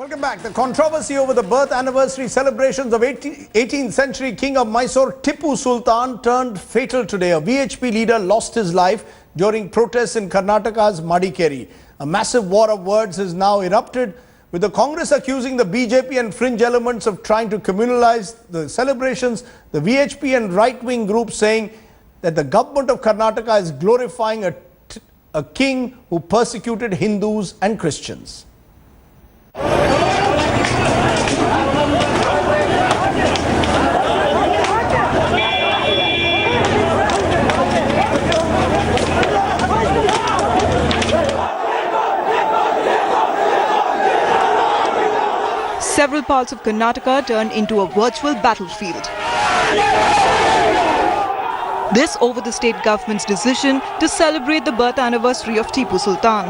Welcome back. The controversy over the birth anniversary celebrations of 18th century King of Mysore, Tipu Sultan, turned fatal today. A VHP leader lost his life during protests in Karnataka's Madikere. A massive war of words has now erupted, with the Congress accusing the BJP and fringe elements of trying to communalize the celebrations. The VHP and right-wing groups saying that the government of Karnataka is glorifying a king who persecuted Hindus and Christians. Several parts of Karnataka turned into a virtual battlefield. This over the state government's decision to celebrate the birth anniversary of Tipu Sultan.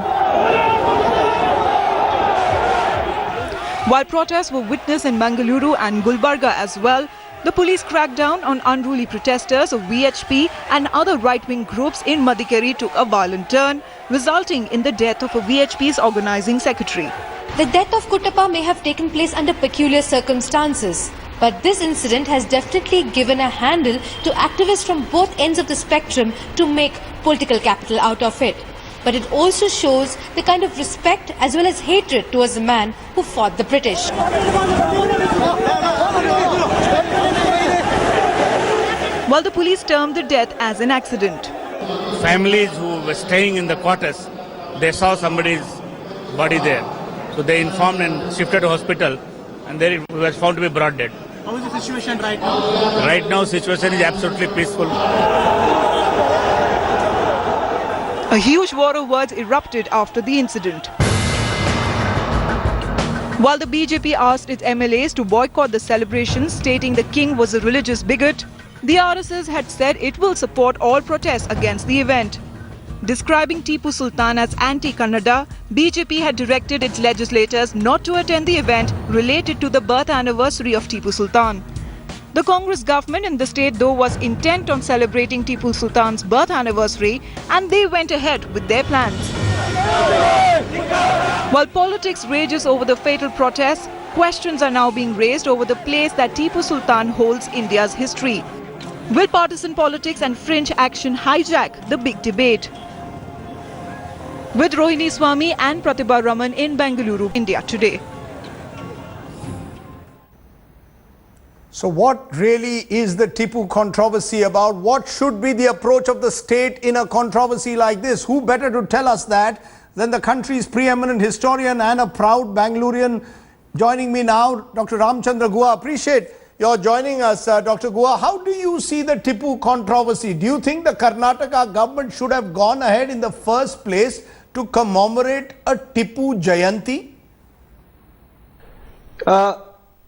While protests were witnessed in Bengaluru and Gulbarga as well, the police cracked down on unruly protesters of VHP and other right-wing groups in Madikere took a violent turn, resulting in the death of a VHP's organizing secretary. The death of Kuttappa may have taken place under peculiar circumstances, but this incident has definitely given a handle to activists from both ends of the spectrum to make political capital out of it. But it also shows the kind of respect as well as hatred towards the man who fought the British. While the police termed the death as an accident. Families who were staying in the quarters, they saw somebody's body there. So they informed and shifted to hospital, and there it was found to be brought dead. How is the situation right now? Right now, situation is absolutely peaceful. A huge war of words erupted after the incident. While the BJP asked its MLAs to boycott the celebrations, stating the king was a religious bigot, the RSS had said it will support all protests against the event. Describing Tipu Sultan as anti-Kannada, BJP had directed its legislators not to attend the event related to the birth anniversary of Tipu Sultan. The Congress government in the state though was intent on celebrating Tipu Sultan's birth anniversary, and they went ahead with their plans. While politics rages over the fatal protests, questions are now being raised over the place that Tipu Sultan holds India's history. Will partisan politics and fringe action hijack the big debate? With Rohini Swami and Pratibha Raman in Bengaluru, India today. So what really is the Tipu controversy about? What should be the approach of the state in a controversy like this? Who better to tell us that than the country's preeminent historian and a proud Bengalurian? Joining me now, Dr. Ramchandra Guha. Appreciate your joining us, Dr. Guha. How do you see the Tipu controversy? Do you think the Karnataka government should have gone ahead in the first place to commemorate a Tipu Jayanti?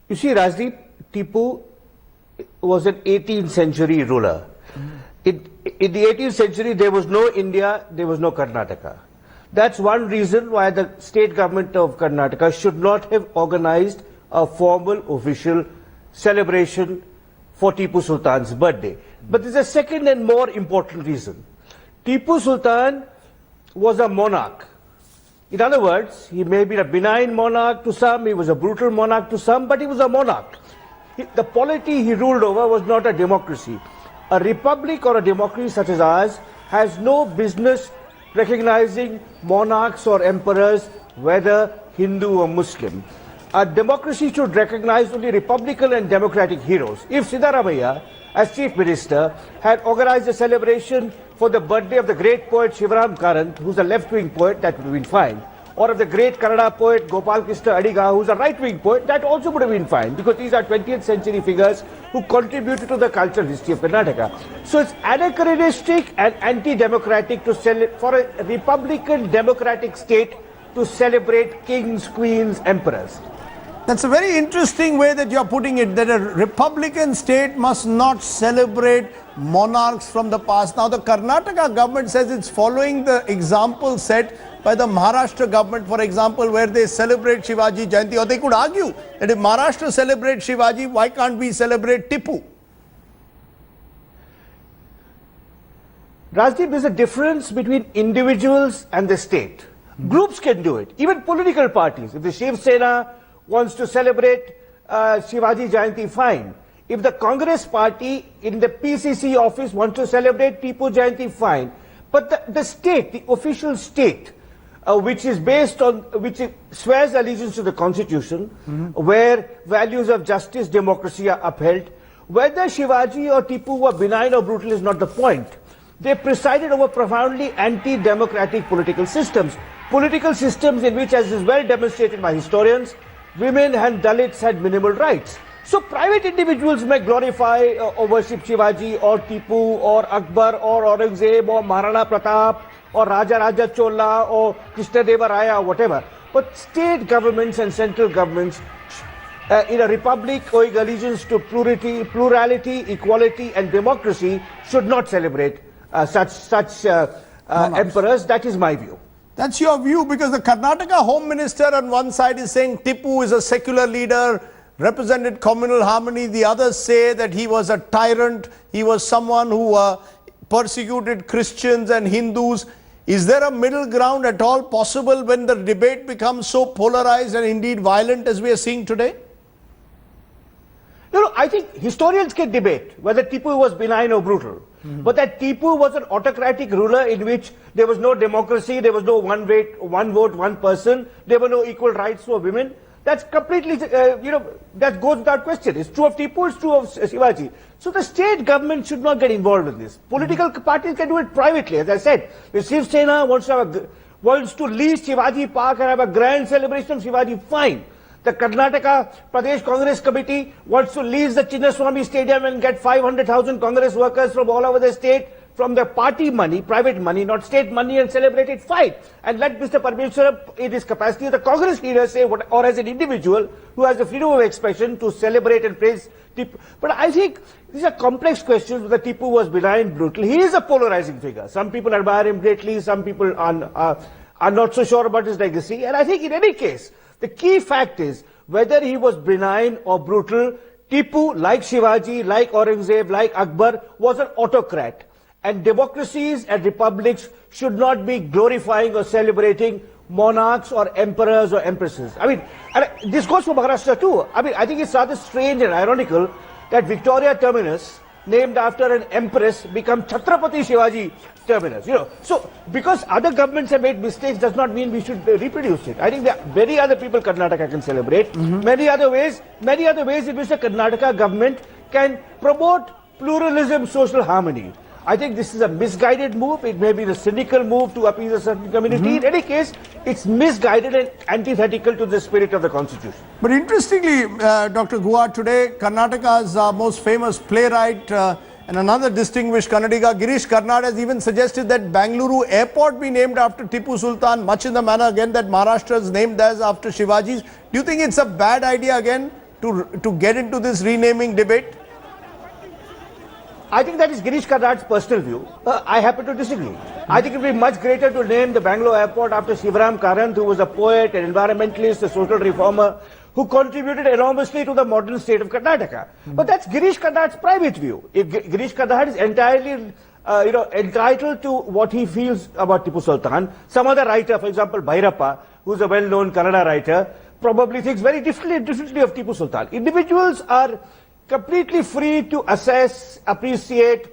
You see, Rajdeep, Tipu was an 18th century ruler. In the 18th century, there was no India, there was no Karnataka. That's one reason why the state government of Karnataka should not have organized a formal official celebration for Tipu Sultan's birthday. But there's a second and more important reason. Tipu Sultan was a monarch. In other words, he may be a benign monarch to some, he was a brutal monarch to some, but he was a monarch. The polity he ruled over was not a democracy. A republic or a democracy such as ours has no business recognizing monarchs or emperors, whether Hindu or Muslim. A democracy should recognize only republican and democratic heroes. If Siddaramaiah, as chief minister, had organized a celebration for the birthday of the great poet Shivaram Karant, who's a left-wing poet, that would have been fine. Or of the great Kannada poet Gopal Krishna Adiga, who's a right-wing poet, that also would have been fine, because these are 20th century figures who contributed to the cultural history of Karnataka. So it's anachronistic and anti-democratic to for a republican democratic state to celebrate kings, queens, emperors. That's a very interesting way that you're putting it, that a republican state must not celebrate monarchs from the past. Now, the Karnataka government says it's following the example set by the Maharashtra government, for example, where they celebrate Shivaji Jayanti. Or they could argue that if Maharashtra celebrates Shivaji, why can't we celebrate Tipu? Rajdeep, there's a difference between individuals and the state. Groups can do it, even political parties. If the Shiv Sena wants to celebrate Shivaji Jayanti, fine. If the Congress party in the PCC office wants to celebrate Tipu Jayanti, fine. But the state, the official state, which is based on, which swears allegiance to the constitution, where values of justice, democracy are upheld, whether Shivaji or Tipu were benign or brutal is not the point. They presided over profoundly anti-democratic political systems in which, as is well demonstrated by historians, women and Dalits had minimal rights. So private individuals may glorify or worship Shivaji or Tipu or Akbar or Aurangzeb or Maharana Pratap or Raja Chola or Krishnadeva Raya or whatever. But state governments and central governments in a republic owing allegiance to plurality, equality and democracy should not celebrate such emperors. That is my view. That's your view, because the Karnataka Home Minister on one side is saying Tipu is a secular leader, represented communal harmony. The others say that he was a tyrant, he was someone who persecuted Christians and Hindus. Is there a middle ground at all possible when the debate becomes so polarized and indeed violent as we are seeing today? No, I think historians can debate whether Tipu was benign or brutal. But that Tipu was an autocratic ruler in which there was no democracy, there was no one vote, one person, there were no equal rights for women. That's completely, that goes without question. It's true of Tipu, it's true of Shivaji. So the state government should not get involved in this. Political parties can do it privately. As I said, if Shiv Sena wants to lease Shivaji Park and have a grand celebration of Shivaji, fine. The Karnataka Pradesh Congress Committee wants to lease the Chinnaswamy Stadium and get 500,000 Congress workers from all over the state from the party money, private money, not state money, and celebrate it, fine. And let Mr. Parmeshwar, in his capacity as a Congress leader, say what, or as an individual who has the freedom of expression to celebrate and praise Tipu. But I think these are complex questions whether Tipu was benign, brutal. He is a polarizing figure. Some people admire him greatly, some people are not so sure about his legacy. And I think in any case, the key fact is whether he was benign or brutal, Tipu, like Shivaji, like Aurangzeb, like Akbar, was an autocrat. And democracies and republics should not be glorifying or celebrating monarchs or emperors or empresses. I mean, and this goes for Maharashtra too. I mean, I think it's rather strange and ironical that Victoria Terminus, named after an empress, become Chhatrapati Shivaji Terminus. So because other governments have made mistakes does not mean we should reproduce it. I think there are many other people Karnataka can celebrate, many other ways in which the Karnataka government can promote pluralism, social harmony. I think this is a misguided move. It may be the cynical move to appease a certain community. In any case, it's misguided and antithetical to the spirit of the constitution. But interestingly, Dr. Guha, today Karnataka's most famous playwright and another distinguished Kannadiga, Girish Karnad, has even suggested that Bangalore airport be named after Tipu Sultan, much in the manner again that Maharashtra is named as after Shivaji's. Do you think it's a bad idea again to get into this renaming debate? I think that is Girish Karnad's personal view. I happen to disagree. I think it would be much greater to name the Bangalore airport after Shivaram Karanth, who was a poet, an environmentalist, a social reformer, who contributed enormously to the modern state of Karnataka. But that's Girish Karnad's private view. If Girish Karnad is entirely entitled to what he feels about Tipu Sultan. Some other writer, for example, Bhairappa, who's a well-known Kannada writer, probably thinks very differently of Tipu Sultan. Individuals are completely free to assess, appreciate,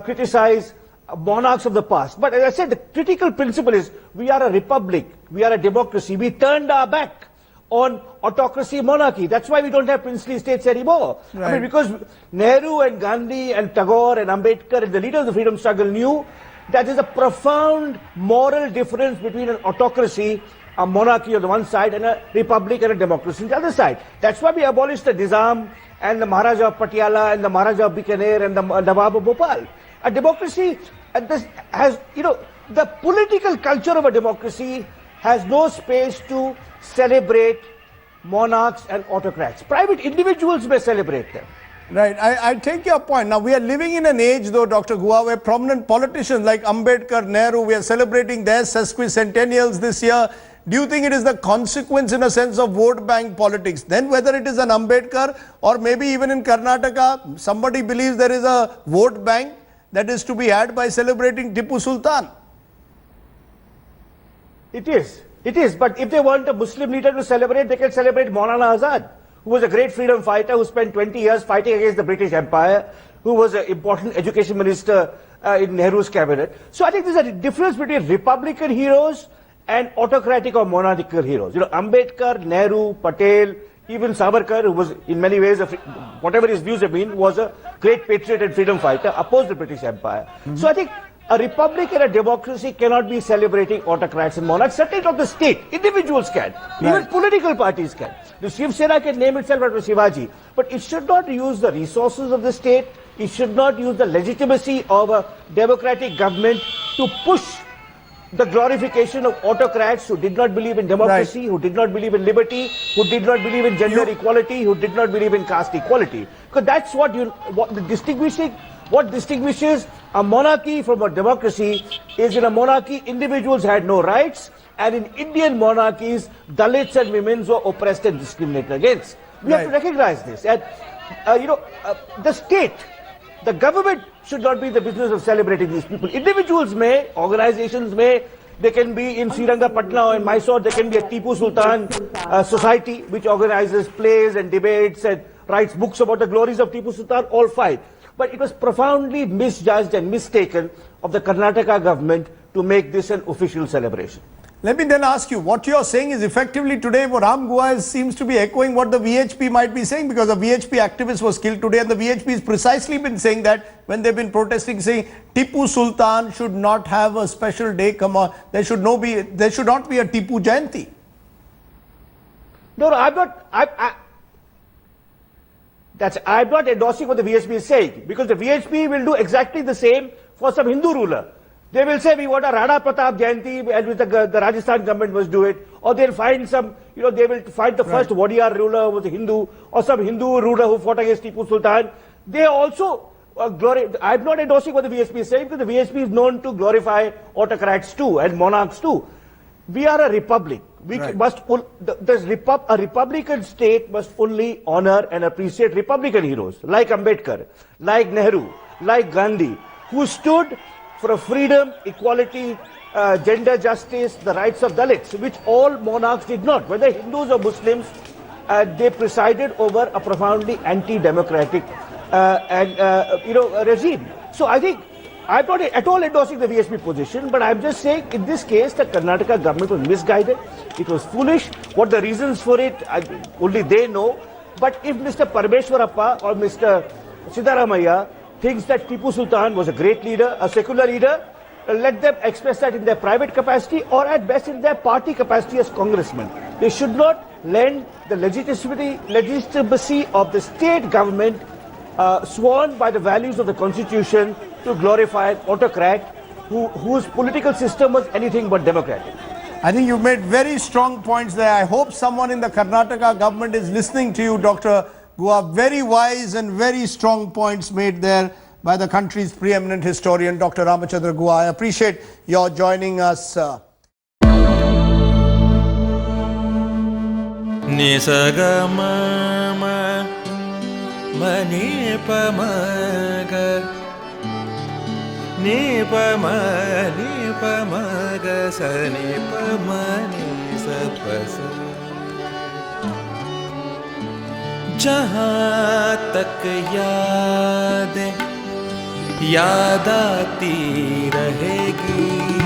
criticize monarchs of the past. But as I said, the critical principle is we are a republic, we are a democracy. We turned our back on autocracy, monarchy. That's why we don't have princely states anymore. Right. I mean, because Nehru and Gandhi and Tagore and Ambedkar and the leaders of the freedom struggle knew that there's a profound moral difference between an autocracy, a monarchy on the one side, and a republic and a democracy on the other side. That's why we abolished the Nizam and the Maharaja of Patiala and the Maharaja of Bikaner and the Nawab of Bhopal. A democracy has, the political culture of a democracy has no space to celebrate monarchs and autocrats. Private individuals may celebrate them. Right, I take your point. Now, we are living in an age, though, Dr. Guha, where prominent politicians like Ambedkar, Nehru, we are celebrating their sesquicentennials this year. Do you think it is the consequence, in a sense, of vote bank politics? Then whether it is an Ambedkar or maybe even in Karnataka, somebody believes there is a vote bank that is to be had by celebrating Tipu Sultan. It is. It is, but if they want a Muslim leader to celebrate, they can celebrate Maulana Azad, who was a great freedom fighter, who spent 20 years fighting against the British Empire, who was an important education minister in Nehru's cabinet. So I think there's a difference between Republican heroes and autocratic or monarchical heroes. You know, Ambedkar, Nehru, Patel, even Savarkar, who was in many ways, whatever his views have been, was a great patriot and freedom fighter, opposed the British Empire. So I think a republic and a democracy cannot be celebrating autocrats and monarchs, certainly not the state. Individuals can. Even political parties can. The Shiv Sena can name itself after Shivaji, but it should not use the resources of the state. It should not use the legitimacy of a democratic government to push the glorification of autocrats who did not believe in democracy, who did not believe in liberty, who did not believe in gender equality, who did not believe in caste equality. Because that's what distinguishes a monarchy from a democracy is in a monarchy, individuals had no rights, and in Indian monarchies, Dalits and women were oppressed and discriminated against. We have to recognize this. And, the state, the government should not be in the business of celebrating these people. Individuals may, organizations may, they can be in Srirangapatna or in Mysore, there can be a Tipu Sultan society which organizes plays and debates and writes books about the glories of Tipu Sultan, all fine. But it was profoundly misjudged and mistaken of the Karnataka government to make this an official celebration. Let me then ask you, what you're saying is effectively today, what Ram Gua seems to be echoing what the VHP might be saying, because a VHP activist was killed today, and the VHP has precisely been saying that when they've been protesting, saying Tipu Sultan should not have a special day come on, there should not be a Tipu Jayanti. No, I'm not endorsing what the VHP is saying, because the VHP will do exactly the same for some Hindu ruler. They will say, we want a Rana Pratap Jayanti, and the Rajasthan government must do it. Or they'll find some, they will find the first Wadiyar ruler who was a Hindu, or some Hindu ruler who fought against Tipu Sultan. They also I'm not endorsing what the VHP is saying, because the VHP is known to glorify autocrats too, and monarchs too. We are a republic. A republican state must only honor and appreciate republican heroes, like Ambedkar, like Nehru, like Gandhi, who stood for freedom, equality, gender justice, the rights of Dalits, which all monarchs did not. Whether Hindus or Muslims, they presided over a profoundly anti-democratic regime. So I think I'm not at all endorsing the VHP position, but I'm just saying in this case the Karnataka government was misguided. It was foolish. What the reasons for it, only they know. But if Mr. Parameshwarappa or Mr. Siddaramaiah thinks that Tipu Sultan was a great leader, a secular leader, let them express that in their private capacity or at best in their party capacity as congressmen. They should not lend the legitimacy of the state government sworn by the values of the constitution to glorify an autocrat whose political system was anything but democratic. I think you've made very strong points there. I hope someone in the Karnataka government is listening to you, Dr. Gua. Very wise and very strong points made there by the country's preeminent historian, Dr. Ramachandra Gua. I appreciate your joining us. Nisagama manipamaga nipamaga sanipamani sapasa. जहाँ तक याद आती रहेगी